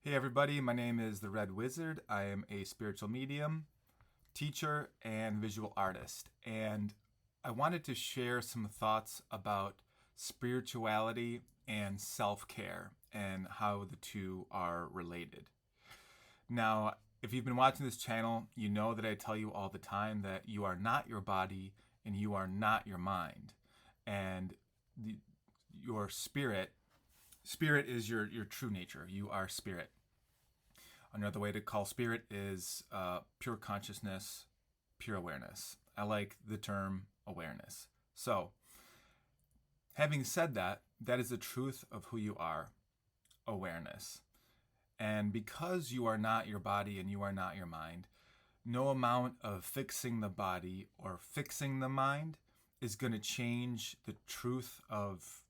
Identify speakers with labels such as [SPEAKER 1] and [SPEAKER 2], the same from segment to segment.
[SPEAKER 1] Hey everybody, my name is the Red Wizard. I am a spiritual medium, teacher, and visual artist. And I wanted to share some thoughts about spirituality and self care and how the two are related. Now, if you've been watching this channel, you know that I tell you all the time that you are not your body and you are not your mind. And the, your spirit is your true nature. You are spirit. Another way to call spirit is pure consciousness, pure awareness. I like the term awareness. So, having said that, that is the truth of who you are, awareness. And because you are not your body and you are not your mind, no amount of fixing the body or fixing the mind is going to change the truth of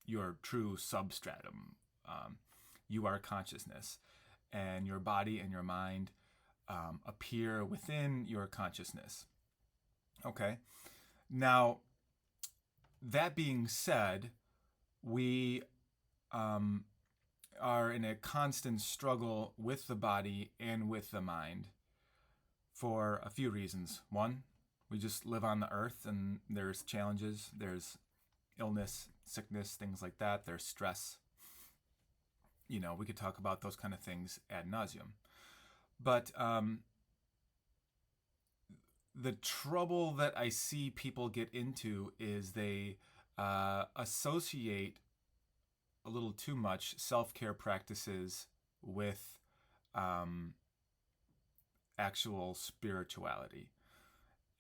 [SPEAKER 1] your true substratum. You are consciousness, and your body and your mind appear within your consciousness. Okay. Now, that being said, we are in a constant struggle with the body and with the mind for a few reasons. One, we just live on the earth and there's challenges, there's illness, sickness, things like that, there's stress. We could talk about those kind of things ad nauseum. But the trouble that I see people get into is they associate a little too much self-care practices with actual spirituality.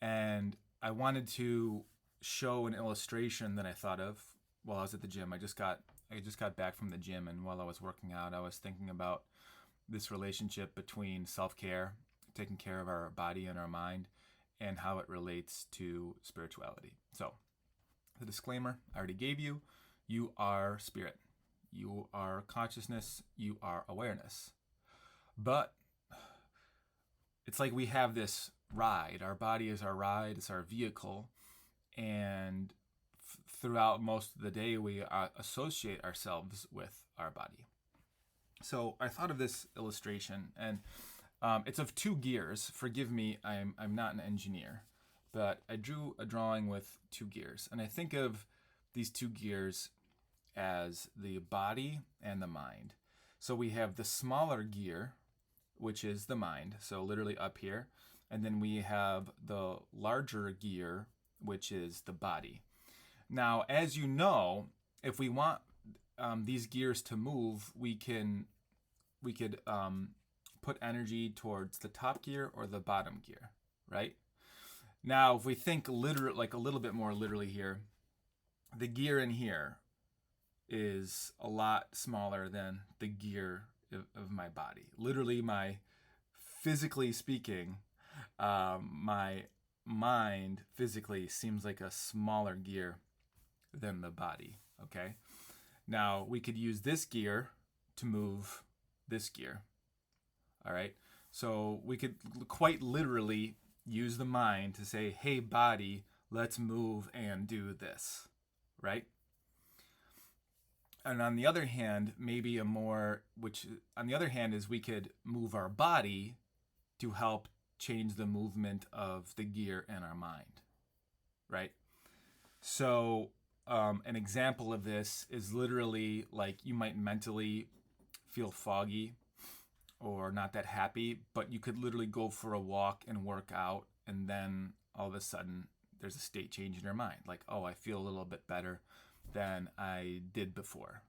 [SPEAKER 1] And I wanted to show an illustration that I thought of while I was at the gym. I just got back from the gym, and while I was working out, I was thinking about this relationship between self-care, taking care of our body and our mind, and how it relates to spirituality. So, the disclaimer I already gave you: you are spirit, you are consciousness, you are awareness. But it's like we have this ride. Our body is our ride, it's our vehicle, and throughout most of the day, we associate ourselves with our body. So I thought of this illustration, and it's of two gears. Forgive me, I'm not an engineer, but I drew a drawing with two gears, and I think of these two gears as the body and the mind. So we have the smaller gear, which is the mind, so literally up here, and then we have the larger gear, which is the body. Now, as you know, if we want these gears to move, we could put energy towards the top gear or the bottom gear, right? Now, if we think like a little bit more literally here, the gear in here is a lot smaller than the gear of my body. Literally, physically speaking, my mind physically seems like a smaller gear than the body. Okay. Now we could use this gear to move this gear. All right. So we could quite literally use the mind to say, hey, body, let's move and do this. Right. And on the other hand, is we could move our body to help change the movement of the gear in our mind. Right. So an example of this is literally like you might mentally feel foggy or not that happy, but you could literally go for a walk and work out, and then all of a sudden there's a state change in your mind. Like, oh, I feel a little bit better than I did before,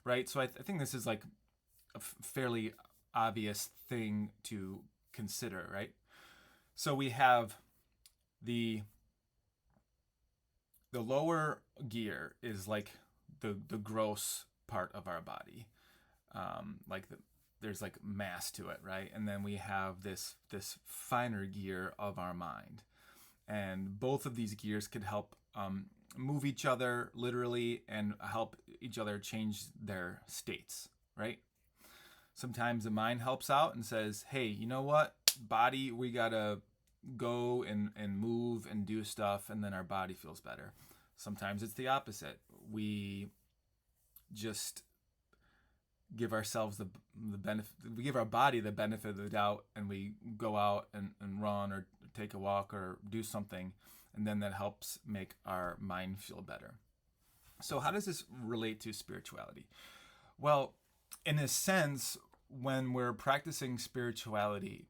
[SPEAKER 1] right? So I think this is like a fairly obvious thing to consider, right? So we have the lower gear is like the gross part of our body, there's like mass to it, right? And then we have this finer gear of our mind, and both of these gears could help move each other literally and help each other change their states, right? Sometimes the mind helps out and says, hey, you know what, body, we gotta go and move and do stuff, and then our body feels better. Sometimes it's the opposite. We just give ourselves the benefit, we give our body the benefit of the doubt, and we go out and run or take a walk or do something, and then that helps make our mind feel better. So how does this relate to spirituality? Well, in a sense, when we're practicing spirituality,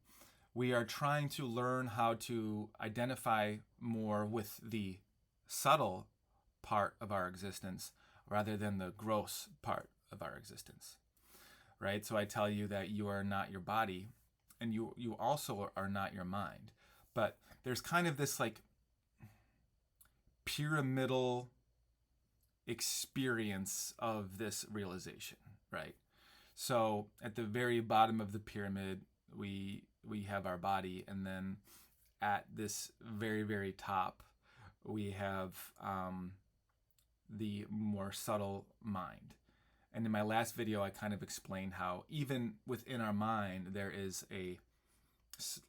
[SPEAKER 1] we are trying to learn how to identify more with the subtle part of our existence rather than the gross part of our existence, right? So I tell you that you are not your body, and you also are not your mind. But there's kind of this like pyramidal experience of this realization, right? So at the very bottom of the pyramid, we have our body, and then at this very, very top, we have the more subtle mind. And in my last video, I kind of explained how even within our mind, there is a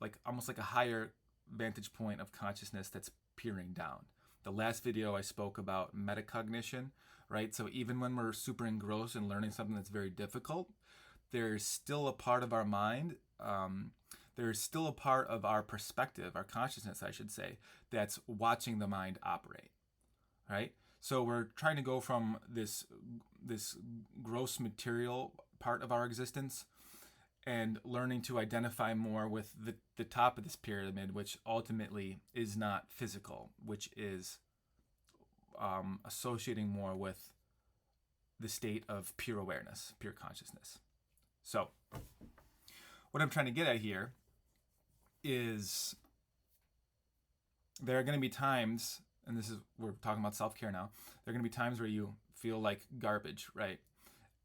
[SPEAKER 1] like almost like a higher vantage point of consciousness that's peering down. The last video I spoke about metacognition, right? So even when we're super engrossed in learning something that's very difficult, there's still a part of our mind, there's still a part of our perspective, our consciousness, I should say, that's watching the mind operate, right? So we're trying to go from this gross material part of our existence and learning to identify more with the top of this pyramid, which ultimately is not physical, which is associating more with the state of pure awareness, pure consciousness. So what I'm trying to get at here is there are going to be times, and this is, we're talking about self-care now, there are going to be times where you feel like garbage, right?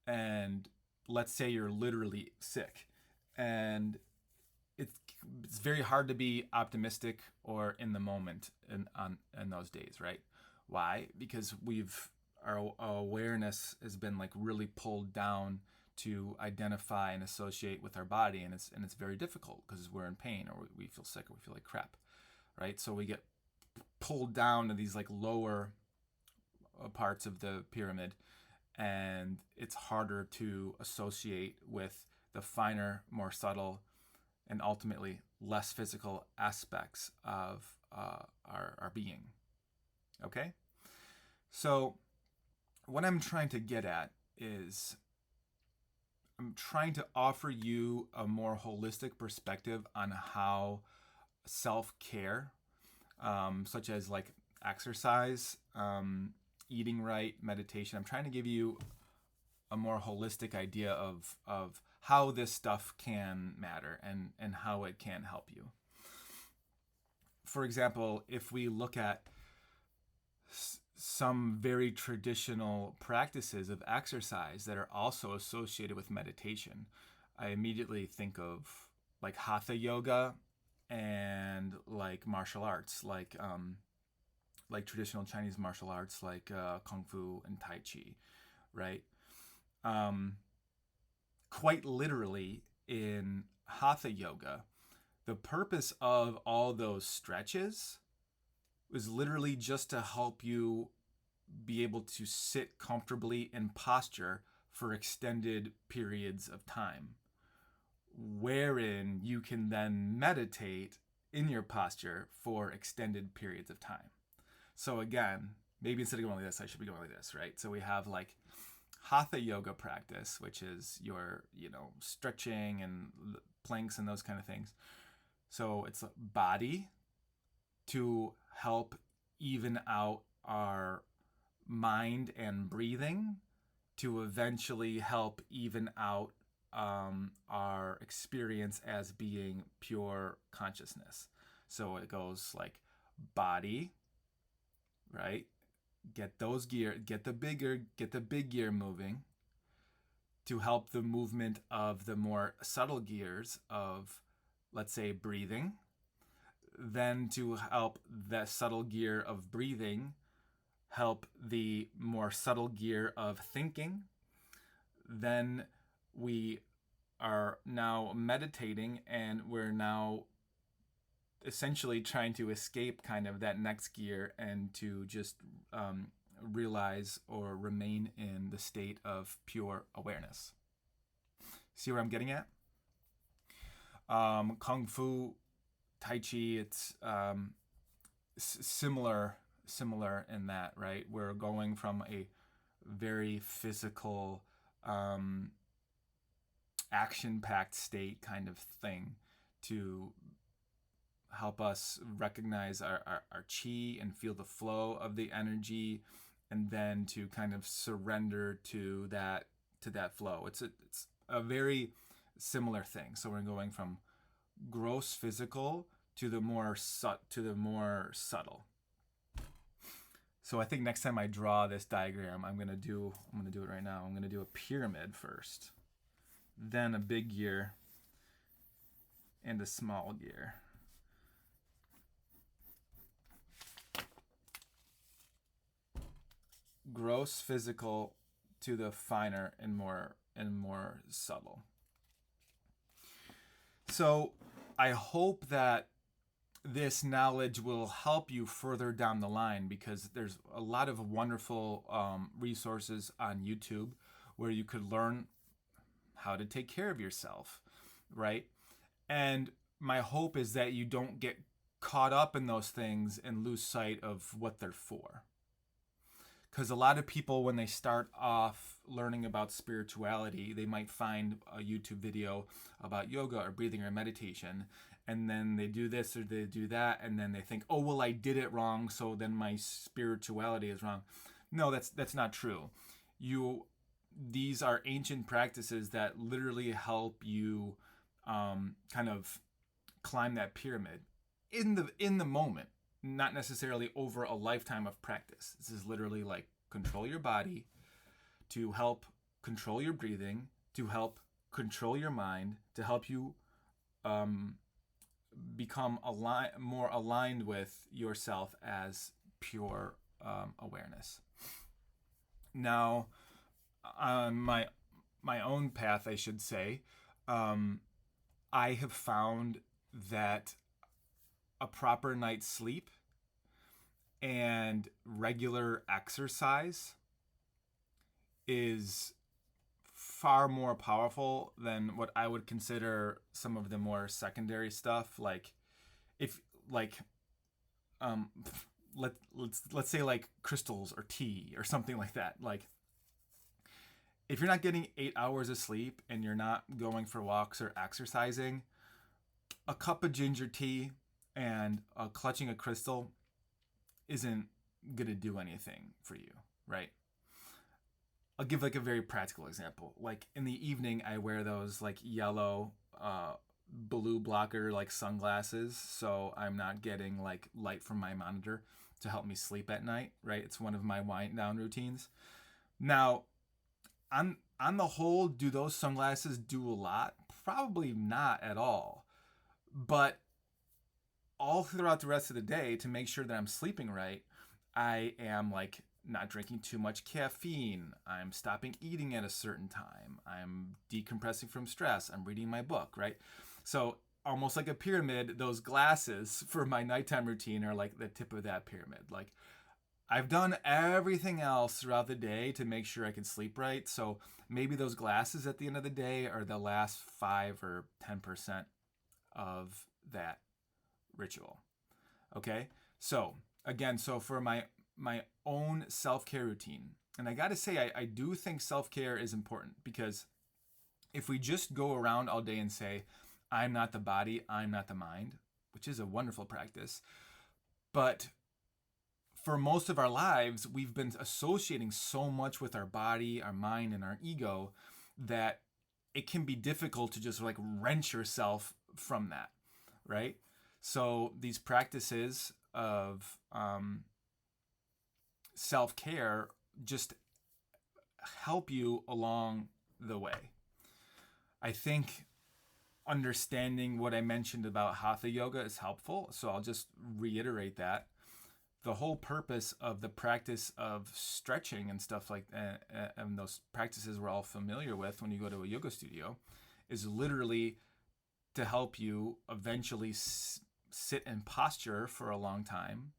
[SPEAKER 1] And let's say you're literally sick, and it's very hard to be optimistic or in the moment in those days, right? Why? Because our awareness has been like really pulled down to identify and associate with our body, and it's very difficult because we're in pain, or we feel sick, or we feel like crap, right? So we get pulled down to these like lower parts of the pyramid, and it's harder to associate with the finer, more subtle, and ultimately less physical aspects of our being. Okay? So what I'm trying to get at is I'm trying to offer you a more holistic perspective on how self-care, such as like exercise, eating right, meditation, I'm trying to give you a more holistic idea of how this stuff can matter and how it can help you. For example, if we look at some very traditional practices of exercise that are also associated with meditation, I immediately think of like hatha yoga and like martial arts, like traditional Chinese martial arts, like kung fu and tai chi, right? Quite literally in hatha yoga, the purpose of all those stretches is literally just to help you be able to sit comfortably in posture for extended periods of time, wherein you can then meditate in your posture for extended periods of time. So again, maybe instead of going like this, I should be going like this, right? So we have like hatha yoga practice, which is your, stretching and planks and those kind of things. So it's body to help even out our mind and breathing, to eventually help even out our experience as being pure consciousness. So it goes like body, right? Get the big gear moving to help the movement of the more subtle gears of, let's say, breathing. Then to help the subtle gear of breathing help the more subtle gear of thinking. Then we are now meditating, and we're now essentially trying to escape kind of that next gear and to just realize or remain in the state of pure awareness. See where I'm getting at? Kung Fu, Tai Chi, it's similar in that, right? We're going from a very physical, action-packed state kind of thing to help us recognize our chi and feel the flow of the energy, and then to kind of surrender to that flow. It's a very similar thing. So we're going from gross physical to the more subtle. So I think next time I draw this diagram, I'm gonna do it right now. I'm gonna do a pyramid first, then a big gear, and a small gear. Gross physical to the finer and more subtle. So I hope that this knowledge will help you further down the line, because there's a lot of wonderful resources on YouTube where you could learn how to take care of yourself, right? And my hope is that you don't get caught up in those things and lose sight of what they're for. Because a lot of people, when they start off learning about spirituality, they might find a YouTube video about yoga or breathing or meditation, and then they do this or they do that, and then they think, oh, well, I did it wrong, so then my spirituality is wrong. No, that's not true. These are ancient practices that literally help you kind of climb that pyramid in the moment, not necessarily over a lifetime of practice. This is literally like control your body, to help control your breathing, to help control your mind, to help you become more aligned with yourself as pure awareness. Now, on my own path, I should say, I have found that a proper night's sleep and regular exercise is far more powerful than what I would consider some of the more secondary stuff. Like, let's say like crystals or tea or something like that. Like, if you're not getting 8 hours of sleep and you're not going for walks or exercising, a cup of ginger tea and clutching a crystal isn't gonna do anything for you, right? I'll give like a very practical example. Like in the evening, I wear those like yellow blue blocker like sunglasses, so I'm not getting like light from my monitor to help me sleep at night, right? It's one of my wind down routines. Now, on the whole, do those sunglasses do a lot? Probably not at all. But all throughout the rest of the day, to make sure that I'm sleeping right, I am like not drinking too much caffeine. I'm stopping eating at a certain time. I'm decompressing from stress. I'm reading my book, right? So almost like a pyramid, those glasses for my nighttime routine are like the tip of that pyramid. Like, I've done everything else throughout the day to make sure I can sleep right. So maybe those glasses at the end of the day are the last 5 or 10% of that ritual. Okay? So again, for my own self-care routine, and I gotta say, I do think self-care is important, because if we just go around all day and say, I'm not the body, I'm not the mind, which is a wonderful practice, but for most of our lives, we've been associating so much with our body, our mind, and our ego that it can be difficult to just like wrench yourself from that, right? So these practices of self-care just help you along the way. I think understanding what I mentioned about hatha yoga is helpful, so I'll just reiterate that. The whole purpose of the practice of stretching and stuff like that, and those practices we're all familiar with when you go to a yoga studio, is literally to help you eventually sit in posture for a long time,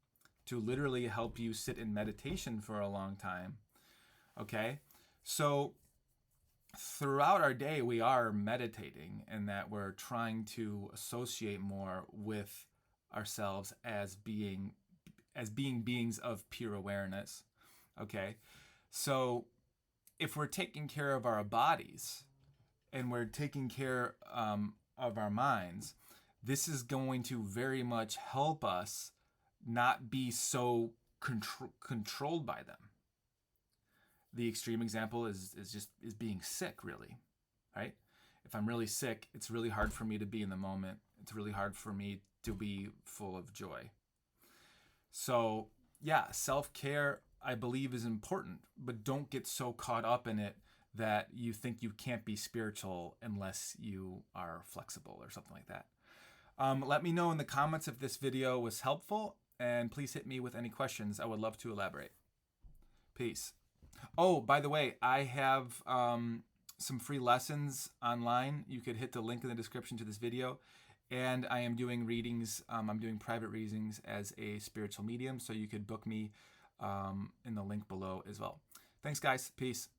[SPEAKER 1] to literally help you sit in meditation for a long time. Okay? So throughout our day, we are meditating, and that we're trying to associate more with ourselves as being beings of pure awareness. Okay, so if we're taking care of our bodies and we're taking care of our minds, this is going to very much help us not be so controlled by them. The extreme example is being sick, really, right? If I'm really sick, it's really hard for me to be in the moment. It's really hard for me to be full of joy. So, yeah, self-care, I believe, is important, but don't get so caught up in it that you think you can't be spiritual unless you are flexible or something like that. Let me know in the comments if this video was helpful, and please hit me with any questions. I would love to elaborate. Peace. Oh, by the way, I have some free lessons online. You could hit the link in the description to this video. And I am doing readings. I'm doing private readings as a spiritual medium. So you could book me in the link below as well. Thanks, guys. Peace.